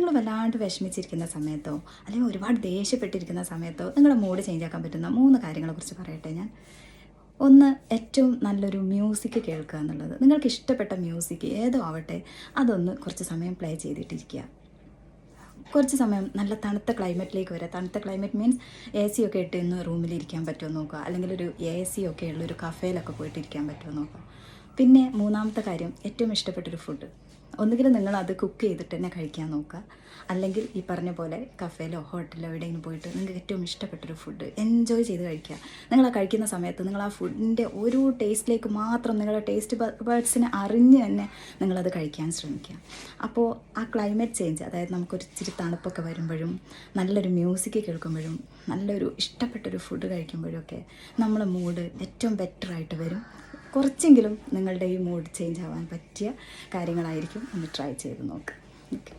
നിങ്ങൾ വല്ലാണ്ട് വിഷമിച്ചിരിക്കുന്ന സമയത്തോ അല്ലെങ്കിൽ ഒരുപാട് ദേഷ്യപ്പെട്ടിരിക്കുന്ന സമയത്തോ നിങ്ങളുടെ മൂഡ് ചേഞ്ച് ആക്കാൻ പറ്റുന്ന 3 കാര്യങ്ങളെക്കുറിച്ച് പറയട്ടെ ഞാൻ. ഒന്ന്, ഏറ്റവും നല്ലൊരു മ്യൂസിക് കേൾക്കുക എന്നുള്ളത്. നിങ്ങൾക്ക് ഇഷ്ടപ്പെട്ട മ്യൂസിക് ഏതോ ആവട്ടെ, അതൊന്ന് കുറച്ച് സമയം പ്ലേ ചെയ്തിട്ടിരിക്കുക. കുറച്ച് സമയം നല്ല തണുത്ത ക്ലൈമറ്റിലേക്ക് വരിക. തണുത്ത ക്ലൈമറ്റ് മീൻസ് AC ഒക്കെ ഇട്ട് ഇന്ന് റൂമിലിരിക്കാൻ പറ്റുമോ നോക്കുക, അല്ലെങ്കിൽ ഒരു AC ഒക്കെ ഉള്ളൊരു കഫേയിലൊക്കെ പോയിട്ട് ഇരിക്കാൻ പറ്റുമോ നോക്കുക. പിന്നെ 3-മത്തെ കാര്യം, ഏറ്റവും ഇഷ്ടപ്പെട്ടൊരു ഫുഡ്. ഒന്നുകിൽ നിങ്ങളത് കുക്ക് ചെയ്തിട്ട് തന്നെ കഴിക്കാൻ നോക്കുക, അല്ലെങ്കിൽ ഈ പറഞ്ഞ പോലെ കഫേയിലോ ഹോട്ടലിലോ എവിടെയെങ്കിലും പോയിട്ട് നിങ്ങൾക്ക് ഏറ്റവും ഇഷ്ടപ്പെട്ടൊരു ഫുഡ് എൻജോയ് ചെയ്ത് കഴിക്കുക. നിങ്ങൾ ആ കഴിക്കുന്ന സമയത്ത് നിങ്ങൾ ആ ഫുഡിൻ്റെ ഒരു ടേസ്റ്റിലേക്ക് മാത്രം നിങ്ങളുടെ ടേസ്റ്റ് ബഡ്സിനെ അറിഞ്ഞ് തന്നെ നിങ്ങളത് കഴിക്കാൻ ശ്രമിക്കുക. അപ്പോൾ ആ ക്ലൈമറ്റ് ചേഞ്ച്, അതായത് നമുക്കൊരു ഇച്ചിരി തണുപ്പൊക്കെ വരുമ്പോഴും നല്ലൊരു മ്യൂസിക് കേൾക്കുമ്പോഴും നല്ലൊരു ഇഷ്ടപ്പെട്ടൊരു ഫുഡ് കഴിക്കുമ്പോഴൊക്കെ നമ്മളെ മൂഡ് ഏറ്റവും ബെറ്ററായിട്ട് വരും. കുറച്ചെങ്കിലും നിങ്ങളുടെ ഈ മൂഡ് ചേഞ്ച് ആവാൻ പറ്റിയ കാര്യങ്ങളായിരിക്കും. ഒന്ന് ട്രൈ ചെയ്ത് നോക്കുക. ഓക്കെ.